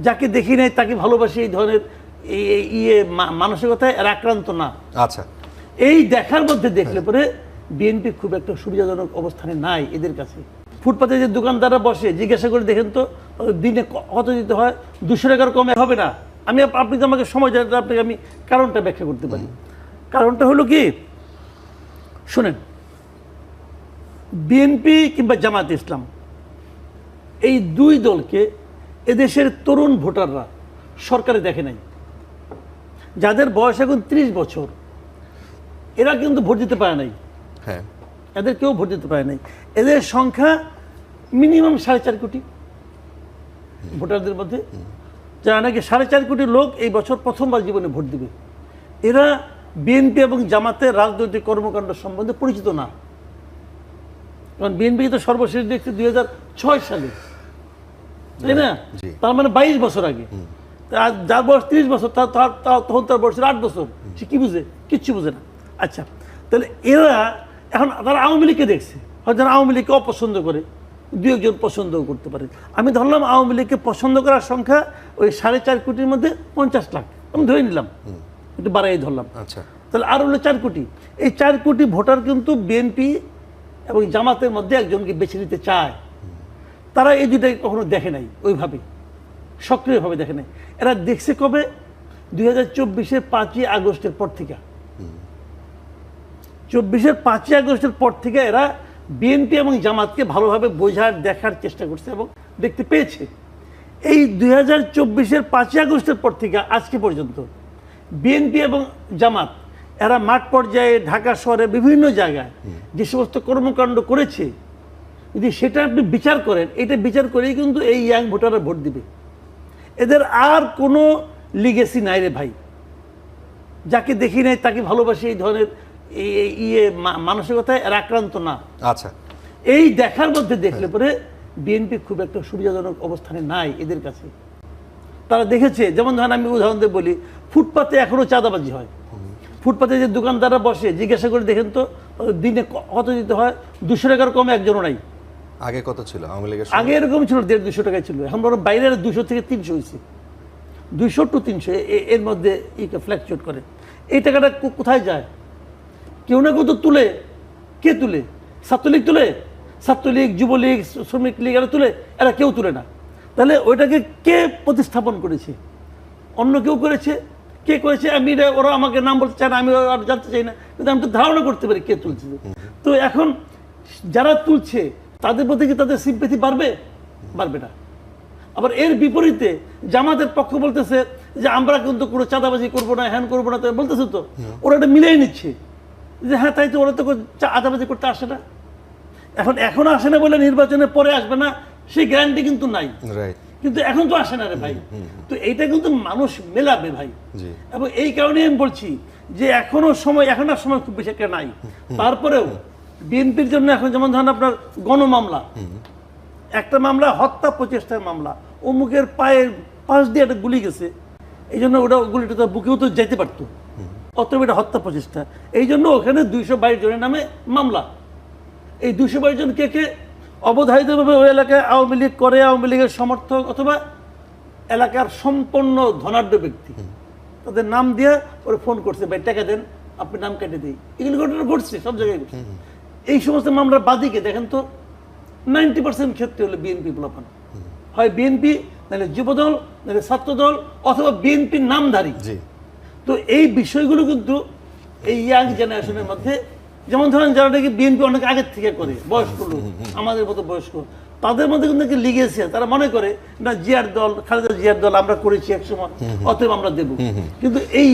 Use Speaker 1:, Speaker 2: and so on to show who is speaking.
Speaker 1: যাকে দেখি নাই তাকে ভালোবাসি, এই ধরনের মানসিকতায় এরা আক্রান্ত না।
Speaker 2: আচ্ছা,
Speaker 1: এই দেখার মধ্যে দেখলে পরে বিএনপি খুব একটা সুবিধাজনক অবস্থানে নাই এদের কাছে। ফুটপাতে যে দোকানদাররা বসে জিজ্ঞাসা করে দেখেন তো দিনে কত দিতে হয়, 200 টাকার কমে হবে না। আপনি তো আমাকে সময় দেন, আপনাকে আমি কারণটা ব্যাখ্যা করতে পারি। কারণটা হলো কি, শুনেন, বিএনপি কিংবা জামায়াতে ইসলাম এই দুই দলকে এদেশের তরুণ ভোটাররা সরকারে দেখে নাই। যাদের বয়স এখন 30 বছর, এরা কিন্তু ভোট দিতে পারে নাই।
Speaker 2: হ্যাঁ,
Speaker 1: এদের কেউ ভোট দিতে পারে নাই। এদের সংখ্যা মিনিমাম 4.5 কোটি ভোটারদের মধ্যে, যারা নাকি 4.5 কোটি লোক এই বছর প্রথমবার জীবনে ভোট দিবে। এরা বিএনপি এবং জামাতের রাজনৈতিক কর্মকাণ্ড সম্বন্ধে পরিচিত না। কারণ বিএনপি তো সর্বশেষ দেখছি 2006 সালে, তাই না? তার মানে 22 বছর আগে। যার বয়স 30 বছর, তখন তার বয়সের 8 বছর, সে কি বুঝে? কিচ্ছু বুঝে না। আচ্ছা, তাহলে এরা এখন তারা আওয়ামী লীগকে দেখছে, হয়তো আওয়ামী লীগকে অপছন্দ করে, 2-1 জন পছন্দও করতে পারে। আমি ধরলাম আওয়ামী লীগকে পছন্দ করার সংখ্যা ওই 4.5 কোটির মধ্যে 50 লাখ, আমি ধরে নিলাম, একটু বাড়াই ধরলাম।
Speaker 2: আচ্ছা,
Speaker 1: তাহলে আর হলো 4 কোটি। এই 4 কোটি ভোটার কিন্তু বিএনপি এবং জামাতের মধ্যে একজনকে বেছে নিতে চায়। তারা এই দুটাকে কখনো দেখে নাই, ওইভাবে সক্রিয়ভাবে দেখে নাই। এরা দেখছে কবে? 2024-এর 5ই আগস্টের পর থেকে। 24-এর 5ই আগস্টের পর থেকে এরা বিএনপি এবং জামাতকে ভালোভাবে বোঝার, দেখার চেষ্টা করছে এবং দেখতে পেয়েছে। এই 2024-এর 5ই আগস্টের পর থেকে আজকে পর্যন্ত বিএনপি এবং জামাত এরা মাঠ পর্যায়ে ঢাকা শহরে বিভিন্ন জায়গায় যে সমস্ত কর্মকাণ্ড করেছে, যদি সেটা আপনি বিচার করেন, এটা বিচার করেই কিন্তু এই ইয়াং ভোটাররা ভোট দিবে। এদের আর কোনো লিগেসি নাই রে ভাই। যাকে দেখি নাই তাকে ভালোবাসি, এই ধরনের মানসিকতায় এরা আক্রান্ত না।
Speaker 2: আচ্ছা,
Speaker 1: এই দেখার মধ্যে দেখলে পরে বিএনপি খুব একটা সুবিধাজনক অবস্থানে নাই এদের কাছে। তারা দেখেছে, যেমন ধরেন আমি উদাহরণ দিয়ে বলি, ফুটপাতে এখনো চাঁদাবাজি হয়। ফুটপাতে যে দোকানদাররা বসে জিজ্ঞাসা করে দেখেন তো দিনে কত দিতে হয়, 200 টাকার কমে একজনও নাই।
Speaker 2: আগে কত ছিল আওয়ামী লীগের?
Speaker 1: আগে এরকম ছিল, 150-200 টাকায় ছিল। এখন বড় বাইরের 200 থেকে 300 হয়েছে, 200 to 300 এর মধ্যে ফ্ল্যাকচুয়েট করে। এই টাকাটা কোথায় যায়? কেউ না কেউ তো তুলে। কে তুলে? ছাত্রলীগ তুলে, ছাত্রলীগ, যুবলীগ, শ্রমিক লীগ, এরা তুলে, এরা কেউ তুলে না। তাহলে ওইটাকে কে প্রতিস্থাপন করেছে? অন্য কেউ করেছে। কে করেছে? ওরা আমাকে নাম বলতে চায় না, আমি আর জানতে চাই না, কিন্তু আমি তো ধারণা করতে পারি কে তুলছে। তো এখন যারা তুলছে তাদের প্রতি কি তাদের সিম্প্যাথি বাড়বে? বাড়বে না। আবার এর বিপরীতে জামাতের পক্ষ বলতেছে যে আমরা কিন্তু কোনো চাঁদাবাজি করবো না, হ্যান করবো না, তো বলতেছে তো ওরা এটা মিলিয়ে নিচ্ছে যে হ্যাঁ তাই তো, ওরা তো চাঁদাবাজি করতে আসে না। এখন আসে না বলে নির্বাচনের পরে আসবে না সেই গ্যারান্টি কিন্তু নাই, কিন্তু এখন তো আসে না রে ভাই। তো এইটা কিন্তু মানুষ মেলাবে ভাই। এবং এই কারণে আমি বলছি যে এখন আর সময় খুব বেশি একটা নাই। তারপরেও বিএনপির জন্য এখন যেমন ধরেন আপনার গণমামলা, একটা মামলা হত্যা প্রচেষ্টার মামলা, অমুকের পায়ের পাশ দিয়ে একটা গুলি গেছে, এই জন্য ওটা গুলিটা তো বুকেও তো যেতে পারতো, অতএব এটা হত্যা প্রচেষ্টা। এই জন্য ওখানে 222 জনের নামে মামলা। এই 222 জন কে কে? অবধারিতভাবে ওই এলাকায় আওয়ামী লীগ করে, আওয়ামী লীগের সমর্থক অথবা এলাকার সম্পন্ন ধনাঢ্য ব্যক্তি, তাদের নাম দিয়ে ওরা ফোন করছে, ভাই টাকা দেন, আপনি নাম কেটে দিই। এগুলো ঘটনা ঘটছে, সব জায়গায় ঘটছে। এই সমস্ত মামলার বাদীকে দেখেন তো 90% ক্ষেত্রে হলো বিএনপি বলাপান, হয় বিএনপি, নাহলে যুবদল, নাহলে ছাত্রদল, অথবা বিএনপির নামধারী। তো এই বিষয়গুলো কিন্তু এই ইয়াং জেনারেশনের মধ্যে, যেমন ধরেন যারা নাকি বিএনপি অনেক আগের থেকে করে, বয়স্ক লোক, আমাদের মতো বয়স্ক, তাদের মধ্যে কিন্তু নাকি লিগেছে। তারা মনে করে না জিয়ার দল, খালেদা জিয়ার দল আমরা করেছি একসময়, অতএব আমরা দেব। কিন্তু এই